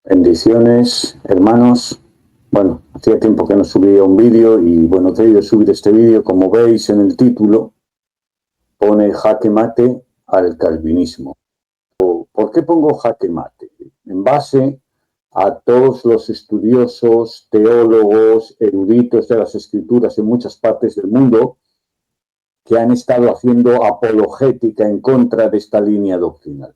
Bendiciones, hermanos. Bueno, hacía tiempo que no subía un vídeo y bueno, he querido subir este vídeo. Como veis en el título, pone jaque mate al calvinismo. ¿Por qué pongo jaque mate? En base a todos los estudiosos, teólogos, eruditos de las escrituras en muchas partes del mundo que han estado haciendo apologética en contra de esta línea doctrinal.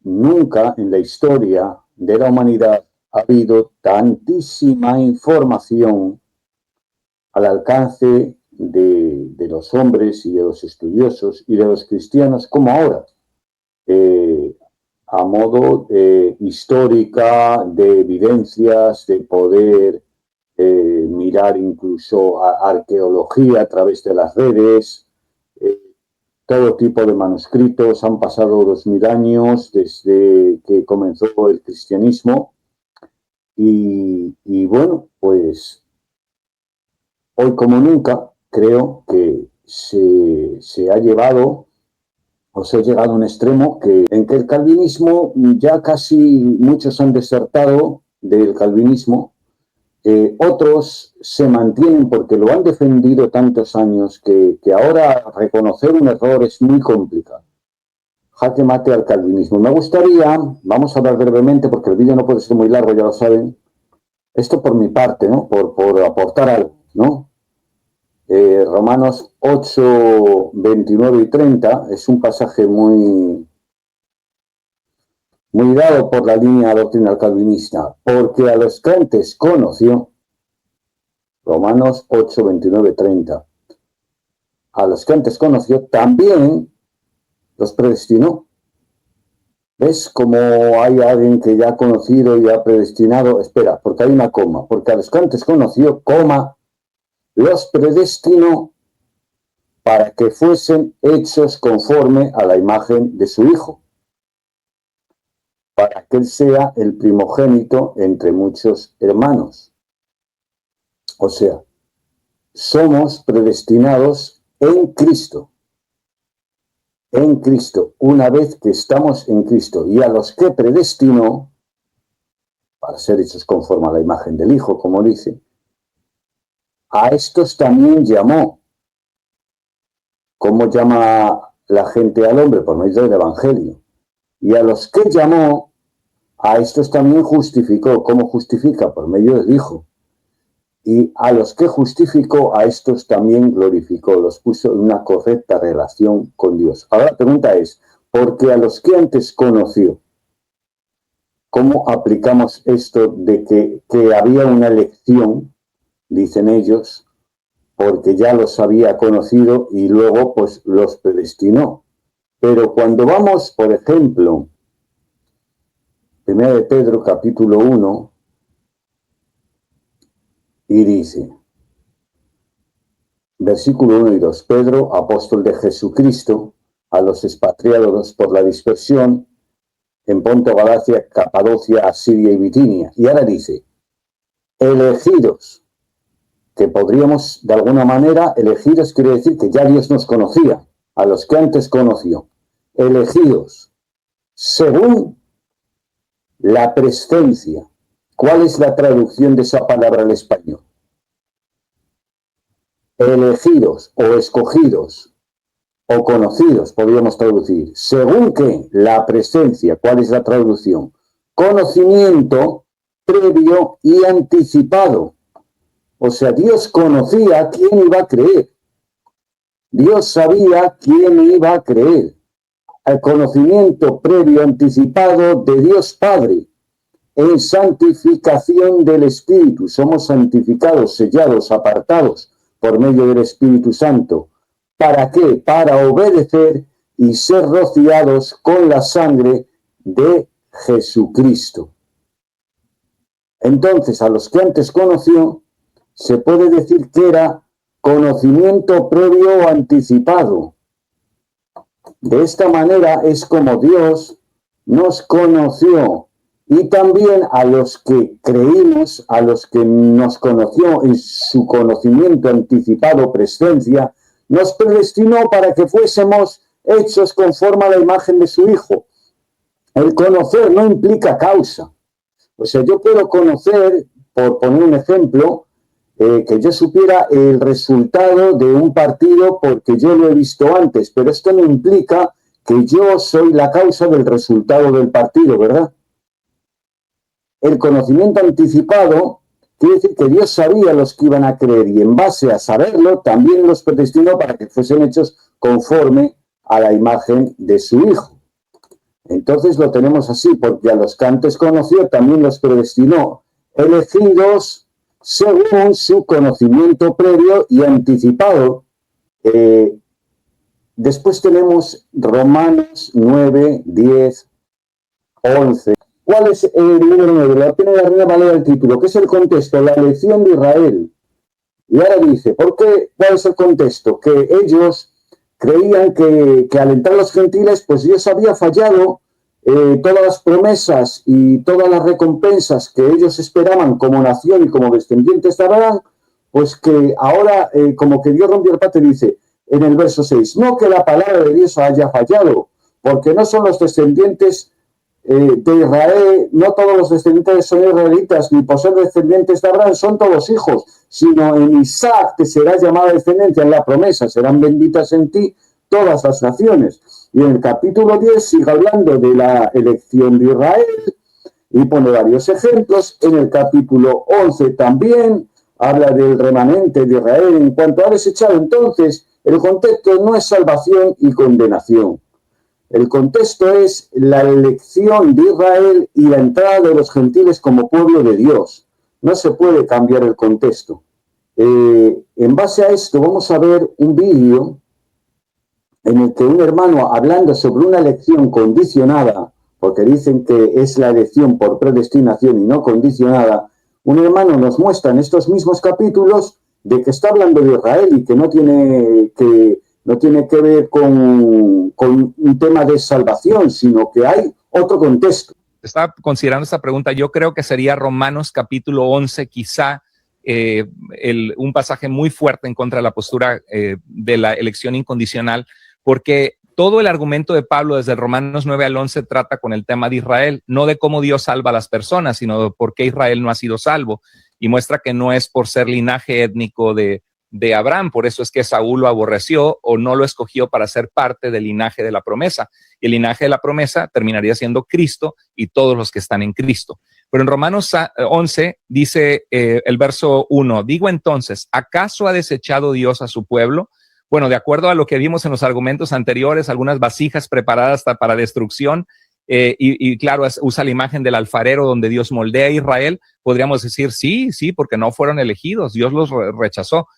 Nunca en la historia de la humanidad ha habido tantísima información al alcance de los hombres y de los estudiosos y de los cristianos como ahora, a modo histórica, de evidencias, de poder mirar incluso a arqueología a través de las redes, todo tipo de manuscritos. Han pasado 2000 años desde que comenzó el cristianismo y bueno, pues hoy como nunca creo que se ha llevado o se ha llegado a un extremo en que el calvinismo ya casi muchos han desertado del calvinismo. Otros se mantienen porque lo han defendido tantos años que ahora reconocer un error es muy complicado. Jaque mate al calvinismo. Me gustaría, vamos a hablar brevemente porque el vídeo no puede ser muy largo, ya lo saben. Esto por mi parte, ¿no? Por aportar algo, ¿no? Romanos 8, 29 y 30 es un pasaje muy dado por la línea doctrinal calvinista, porque a los que antes conoció, Romanos 8, 29, 30. A los que antes conoció, también los predestinó. ¿Ves cómo hay alguien que ya ha conocido y ha predestinado? Espera, porque hay una coma. Porque a los que antes conoció, coma, los predestinó para que fuesen hechos conforme a la imagen de su Hijo, para que Él sea el primogénito entre muchos hermanos. O sea, somos predestinados en Cristo. En Cristo, una vez que estamos en Cristo. Y a los que predestinó, para ser hechos conforme a la imagen del Hijo, como dice, a estos también llamó. ¿Cómo llama la gente al hombre? Por medio del Evangelio. Y a los que llamó, a estos también justificó. ¿Cómo justifica? Por medio del Hijo. Y a los que justificó, a estos también glorificó, los puso en una correcta relación con Dios. Ahora la pregunta es, ¿por qué a los que antes conoció? ¿Cómo aplicamos esto de que había una elección, dicen ellos, porque ya los había conocido y luego pues los predestinó? Pero cuando vamos, por ejemplo, 1 de Pedro capítulo 1, y dice, versículo 1 y 2, Pedro, apóstol de Jesucristo, a los expatriados por la dispersión en Ponto, Galacia, Capadocia, Asiria y Bitinia. Y ahora dice, elegidos, que podríamos de alguna manera, elegidos quiere decir que ya Dios nos conocía, a los que antes conoció, elegidos, según la prescencia. ¿Cuál es la traducción de esa palabra al español? Elegidos o escogidos o conocidos, podríamos traducir. Según que la presencia, ¿cuál es la traducción? Conocimiento previo y anticipado. O sea, Dios conocía quién iba a creer. Dios sabía quién iba a creer. El conocimiento previo anticipado de Dios Padre. En santificación del Espíritu. Somos santificados, sellados, apartados por medio del Espíritu Santo. ¿Para qué? Para obedecer y ser rociados con la sangre de Jesucristo. Entonces, a los que antes conoció, se puede decir que era conocimiento previo o anticipado. De esta manera es como Dios nos conoció. Y también a los que creímos, a los que nos conoció en su conocimiento anticipado, presencia, nos predestinó para que fuésemos hechos conforme a la imagen de su Hijo. El conocer no implica causa. O sea, yo puedo conocer, por poner un ejemplo, que yo supiera el resultado de un partido porque yo lo he visto antes, pero esto no implica que yo soy la causa del resultado del partido, ¿verdad? El conocimiento anticipado quiere decir que Dios sabía los que iban a creer y en base a saberlo también los predestinó para que fuesen hechos conforme a la imagen de su Hijo. Entonces lo tenemos así, porque a los que antes conoció también los predestinó, elegidos según su conocimiento previo y anticipado. Después tenemos Romanos 9, 10, 11. ¿Cuál es el número 9? La tiene arriba, vale el título. ¿Qué es el contexto? La elección de Israel. Y ahora dice, ¿por qué? ¿Cuál es el contexto? Que ellos creían que al entrar los gentiles, pues Dios había fallado todas las promesas y todas las recompensas que ellos esperaban como nación y como descendientes de Abraham, pues que ahora como que Dios rompió el pacto y dice en el verso 6, no que la palabra de Dios haya fallado, porque no son los descendientes de Israel, no todos los descendientes son israelitas, ni por ser descendientes de Abraham son todos hijos, sino en Isaac te será llamada descendencia, en la promesa, serán benditas en ti todas las naciones. Y en el capítulo 10 sigue hablando de la elección de Israel y pone varios ejemplos. En el capítulo 11 también habla del remanente de Israel en cuanto a desechado. Entonces, el contexto no es salvación y condenación. El contexto es la elección de Israel y la entrada de los gentiles como pueblo de Dios. No se puede cambiar el contexto. En base a esto vamos a ver un vídeo en el que un hermano, hablando sobre una elección condicionada, porque dicen que es la elección por predestinación y no condicionada, un hermano nos muestra en estos mismos capítulos de que está hablando de Israel y que no tiene que ver con un tema de salvación, sino que hay otro contexto. Estaba considerando esta pregunta, yo creo que sería Romanos capítulo 11, quizá un pasaje muy fuerte en contra de la postura de la elección incondicional, porque todo el argumento de Pablo desde Romanos 9 al 11 trata con el tema de Israel, no de cómo Dios salva a las personas, sino de por qué Israel no ha sido salvo, y muestra que no es por ser linaje étnico de Abraham, por eso es que Saúl lo aborreció o no lo escogió para ser parte del linaje de la promesa, y el linaje de la promesa terminaría siendo Cristo y todos los que están en Cristo. Pero en Romanos 11 dice el verso 1, digo entonces, ¿acaso ha desechado Dios a su pueblo? Bueno, de acuerdo a lo que vimos en los argumentos anteriores, algunas vasijas preparadas para destrucción, y claro, usa la imagen del alfarero donde Dios moldea a Israel, podríamos decir sí, porque no fueron elegidos, Dios los rechazó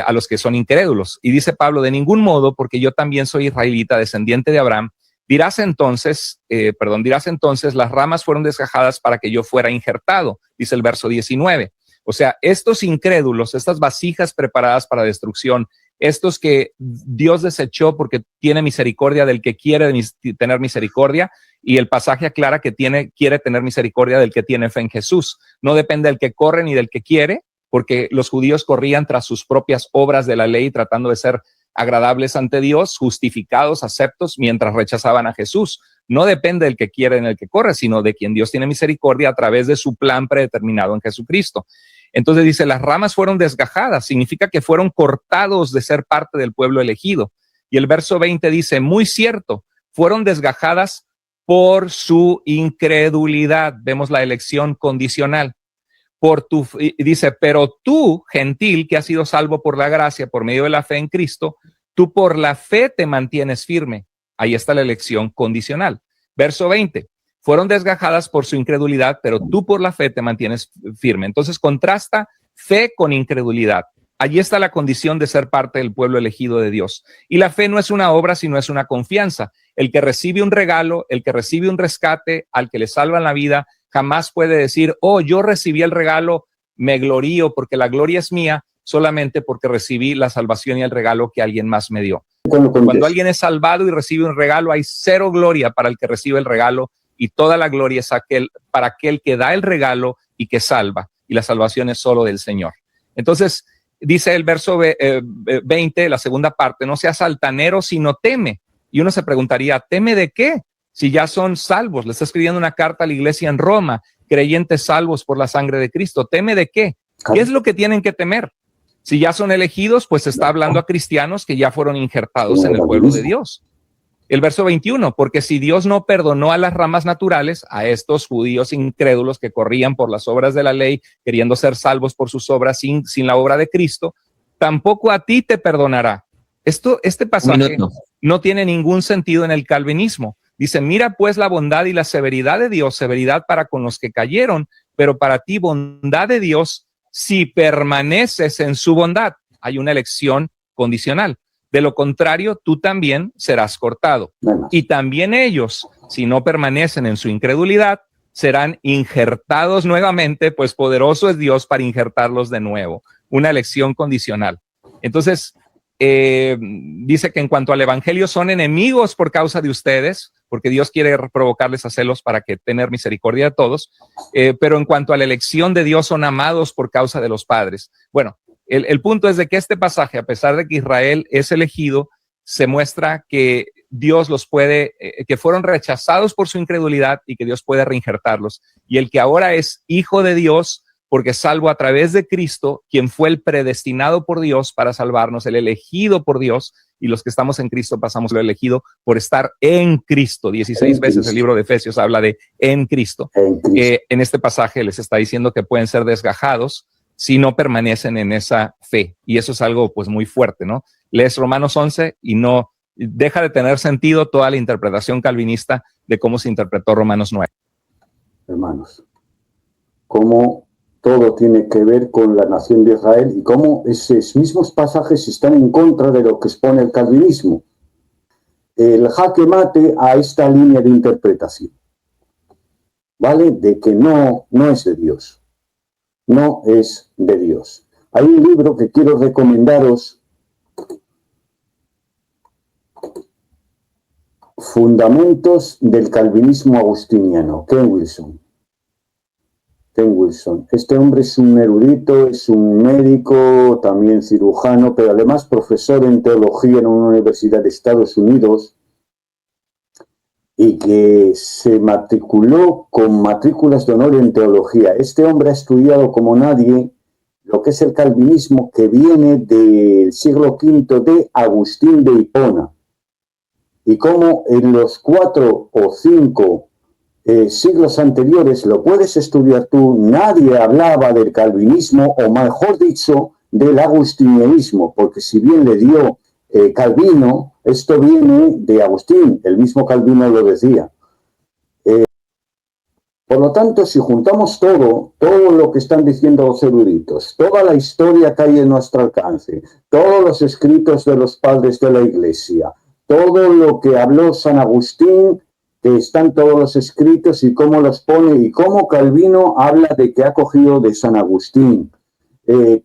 a los que son incrédulos. Y dice Pablo, de ningún modo, porque yo también soy israelita, descendiente de Abraham, dirás entonces, las ramas fueron desgajadas para que yo fuera injertado, dice el verso 19. O sea, estos incrédulos, estas vasijas preparadas para destrucción, estos que Dios desechó porque tiene misericordia del que quiere tener misericordia, y el pasaje aclara que quiere tener misericordia del que tiene fe en Jesús. No depende del que corre ni del que quiere, porque los judíos corrían tras sus propias obras de la ley, tratando de ser agradables ante Dios, justificados, aceptos, mientras rechazaban a Jesús. No depende del que quiere en el que corre, sino de quien Dios tiene misericordia a través de su plan predeterminado en Jesucristo. Entonces dice, las ramas fueron desgajadas, significa que fueron cortados de ser parte del pueblo elegido. Y el verso 20 dice, muy cierto, fueron desgajadas por su incredulidad. Vemos la elección condicional. Dice, pero tú, gentil, que has sido salvo por la gracia, por medio de la fe en Cristo, tú por la fe te mantienes firme. Ahí está la elección condicional. Verso 20. Fueron desgajadas por su incredulidad, pero tú por la fe te mantienes firme. Entonces contrasta fe con incredulidad. Allí está la condición de ser parte del pueblo elegido de Dios. Y la fe no es una obra, sino es una confianza. El que recibe un regalo, el que recibe un rescate, al que le salvan la vida, jamás puede decir, oh, yo recibí el regalo, me glorío porque la gloria es mía, solamente porque recibí la salvación y el regalo que alguien más me dio. Cuando alguien es salvado y recibe un regalo, hay cero gloria para el que recibe el regalo, y toda la gloria es para aquel que da el regalo y que salva, y la salvación es solo del Señor. Entonces, dice el verso 20, la segunda parte, no seas altanero, sino teme. Y uno se preguntaría, ¿teme de qué? Si ya son salvos. Le está escribiendo una carta a la iglesia en Roma, creyentes salvos por la sangre de Cristo. ¿Teme de qué? ¿Qué es lo que tienen que temer? Si ya son elegidos, pues está hablando a cristianos que ya fueron injertados en el pueblo de Dios. El verso 21, porque si Dios no perdonó a las ramas naturales, a estos judíos incrédulos que corrían por las obras de la ley, queriendo ser salvos por sus obras sin la obra de Cristo, tampoco a ti te perdonará. Este pasaje no tiene ningún sentido en el calvinismo. Dice, mira pues la bondad y la severidad de Dios, severidad para con los que cayeron, pero para ti bondad de Dios si permaneces en su bondad. Hay una elección condicional. De lo contrario, tú también serás cortado. Y también ellos, si no permanecen en su incredulidad, serán injertados nuevamente, pues poderoso es Dios para injertarlos de nuevo. Una elección condicional. Entonces, dice que en cuanto al evangelio son enemigos por causa de ustedes, porque Dios quiere provocarles a celos para que tener misericordia de todos, pero en cuanto a la elección de Dios son amados por causa de los padres. Bueno, el punto es de que este pasaje, a pesar de que Israel es elegido, se muestra que Dios los puede, que fueron rechazados por su incredulidad y que Dios puede reinjertarlos. Y el que ahora es hijo de Dios, porque salvo a través de Cristo, quien fue el predestinado por Dios para salvarnos, el elegido por Dios, y los que estamos en Cristo pasamos lo elegido por estar en Cristo. 16 veces el libro de Efesios habla de en Cristo. En este pasaje les está diciendo que pueden ser desgajados si no permanecen en esa fe. Y eso es algo pues muy fuerte, ¿no? Lees Romanos 11 y no deja de tener sentido toda la interpretación calvinista de cómo se interpretó Romanos 9. Hermanos, cómo todo tiene que ver con la nación de Israel y cómo esos mismos pasajes están en contra de lo que expone el calvinismo. El jaque mate a esta línea de interpretación, ¿vale? De que no es de Dios. No es de Dios. Hay un libro que quiero recomendaros, Fundamentos del Calvinismo Agustiniano, Ken Wilson. Este hombre es un erudito, es un médico, también cirujano, pero además profesor en teología en una universidad de Estados Unidos y que se matriculó con matrículas de honor en teología. Este hombre ha estudiado como nadie lo que es el calvinismo, que viene del siglo V de Agustín de Hipona, y cómo en los 4 o 5 siglos anteriores, lo puedes estudiar tú, nadie hablaba del calvinismo, o mejor dicho, del agustinianismo, porque si bien le dio Calvino, esto viene de Agustín, el mismo Calvino lo decía. Por lo tanto, si juntamos todo lo que están diciendo los eruditos, toda la historia que hay en nuestro alcance, todos los escritos de los padres de la Iglesia, todo lo que habló San Agustín, que están todos los escritos y cómo los pone, y cómo Calvino habla de que ha cogido de San Agustín.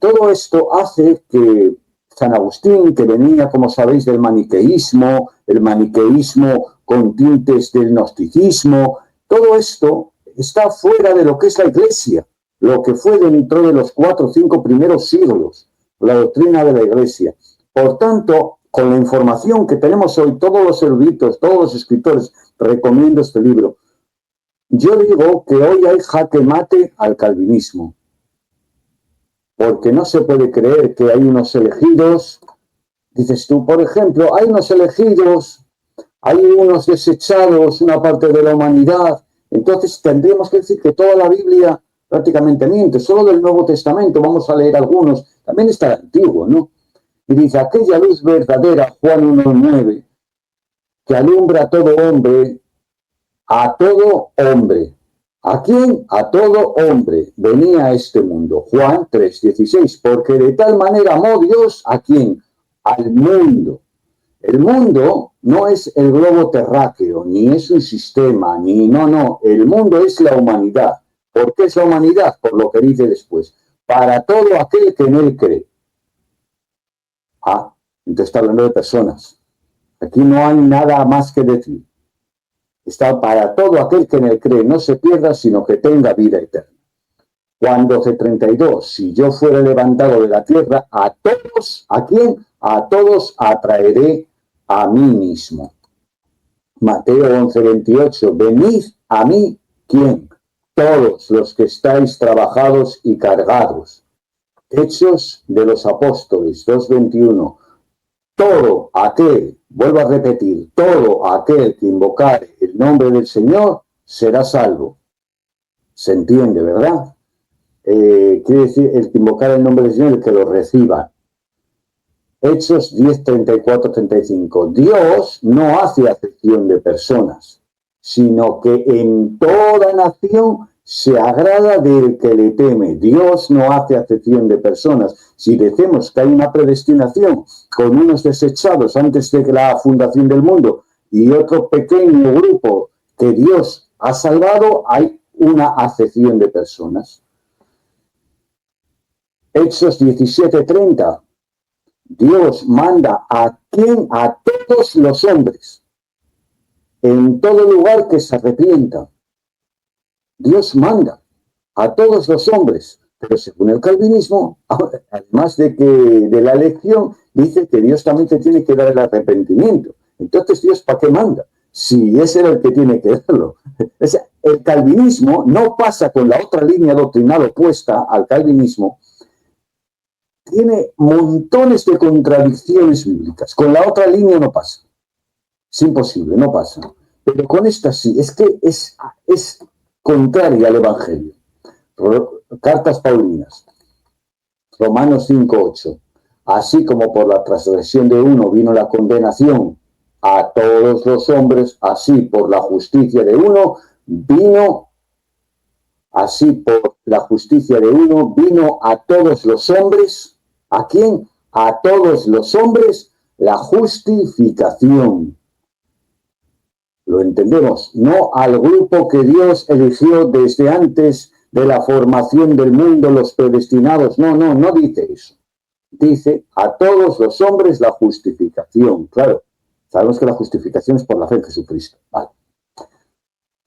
Todo esto hace que San Agustín, que venía, como sabéis, del maniqueísmo, el maniqueísmo con tintes del gnosticismo, todo esto está fuera de lo que es la Iglesia, lo que fue dentro de los 4 o 5 primeros siglos, la doctrina de la Iglesia. Por tanto, con la información que tenemos hoy, todos los eruditos, todos los escritores, recomiendo este libro. Yo digo que hoy hay jaque mate al calvinismo, porque no se puede creer que hay unos elegidos. Dices tú, por ejemplo, hay unos elegidos, hay unos desechados, una parte de la humanidad. Entonces tendríamos que decir que toda la Biblia prácticamente miente. Solo del Nuevo Testamento, vamos a leer algunos, también está el Antiguo, ¿no? Y dice, aquella luz verdadera, Juan 1:9, que alumbra a todo hombre. ¿A quién? A todo hombre venía a este mundo. Juan 3:16, porque de tal manera amó Dios, ¿a quién? Al mundo. El mundo no es el globo terráqueo, ni es un sistema, no. El mundo es la humanidad. ¿Por qué es la humanidad? Por lo que dice después. Para todo aquel que en él cree. Entonces está hablando de personas. Aquí no hay nada más que decir. Está para todo aquel que en él cree, no se pierda, sino que tenga vida eterna. Juan 12:32, si yo fuera levantado de la tierra, a todos, ¿a quién? A todos atraeré a mí mismo. Mateo 11:28, venid a mí, ¿quién? todos los que estáis trabajados y cargados. Hechos de los Apóstoles 2:21. Todo aquel, vuelvo a repetir, todo aquel que invocare el nombre del Señor será salvo. Se entiende, ¿verdad? Quiere decir, el que invocar el nombre del Señor, el que lo reciba. Hechos 10:34-35. Dios no hace acepción de personas, sino que en toda nación se agrada del que le teme. Dios no hace acepción de personas. Si decimos que hay una predestinación con unos desechados antes de la fundación del mundo y otro pequeño grupo que Dios ha salvado, hay una acepción de personas. Hechos 17:30. Dios manda a todos los hombres, en todo lugar que se arrepientan. Dios manda a todos los hombres, pero según el calvinismo, además de la elección, dice que Dios también te tiene que dar el arrepentimiento. Entonces, ¿Dios para qué manda? Si ese era el que tiene que darlo. El calvinismo no pasa con la otra línea doctrinal opuesta al calvinismo. Tiene montones de contradicciones bíblicas. Con la otra línea no pasa. Es imposible, no pasa. Pero con esta sí, es que es contraria al Evangelio. Cartas Paulinas, Romanos 5:8. Así como por la transgresión de uno vino la condenación a todos los hombres, así por la justicia de uno vino a todos los hombres. ¿A quién? A todos los hombres la justificación. Lo entendemos, no al grupo que Dios eligió desde antes de la formación del mundo, los predestinados. No dice eso. Dice a todos los hombres la justificación. Claro, sabemos que la justificación es por la fe en Jesucristo. Vale.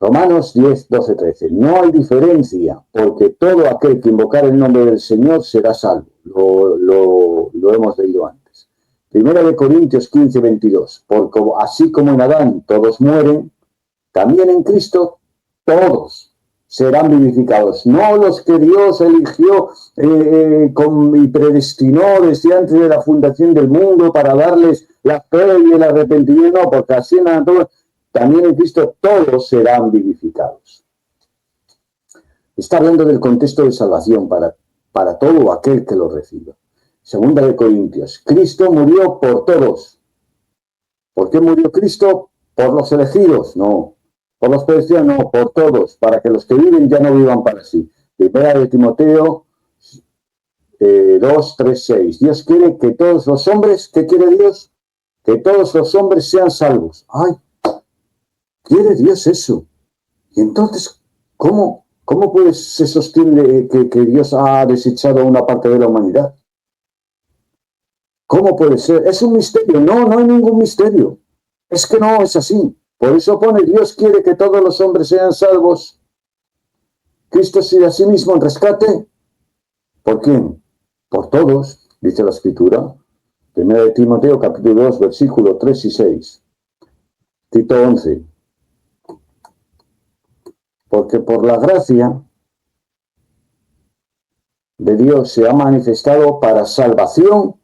Romanos 10:12-13. No hay diferencia, porque todo aquel que invocar el nombre del Señor será salvo. Lo hemos leído antes. Primera de Corintios 15:22. Porque así como en Adán todos mueren, también en Cristo todos serán vivificados. No los que Dios eligió y predestinó desde antes de la fundación del mundo para darles la fe y el arrepentimiento, no, porque así en todos. También en Cristo todos serán vivificados. Está hablando del contexto de salvación para todo aquel que lo reciba. Segunda de Corintios. Cristo murió por todos. ¿Por qué murió Cristo? ¿Por los elegidos? No. ¿Por los predestinados? No, por todos. Para que los que viven ya no vivan para sí. Primera de Timoteo 2:3-6. Dios quiere que todos los hombres, ¿qué quiere Dios? Que todos los hombres sean salvos. ¡Ay! ¿Quiere Dios eso? Y entonces, ¿cómo se sostiene que Dios ha desechado a una parte de la humanidad? ¿Cómo puede ser? ¿Es un misterio? No hay ningún misterio. Es que no es así. Por eso pone, Dios quiere que todos los hombres sean salvos. Cristo sigue a sí mismo en rescate. ¿Por quién? Por todos, dice la Escritura. Primera de Timoteo, capítulo 2, versículos 3 y 6. Tito 11. Porque por la gracia de Dios se ha manifestado para salvación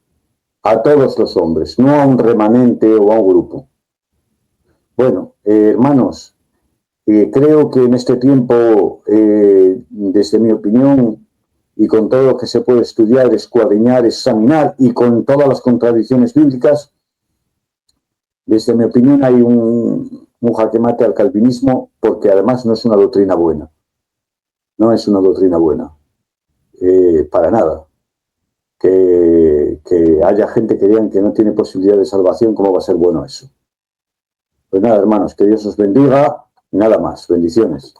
a todos los hombres, no a un remanente o a un grupo. Bueno, hermanos, creo que en este tiempo, desde mi opinión, y con todo lo que se puede estudiar, escuadriñar, examinar, y con todas las contradicciones bíblicas, desde mi opinión hay un jaque mate al calvinismo, porque además no es una doctrina buena. No es una doctrina buena. Para nada. Que haya gente que digan que no tiene posibilidad de salvación, ¿cómo va a ser bueno eso? Pues nada, hermanos, que Dios os bendiga y nada más. Bendiciones.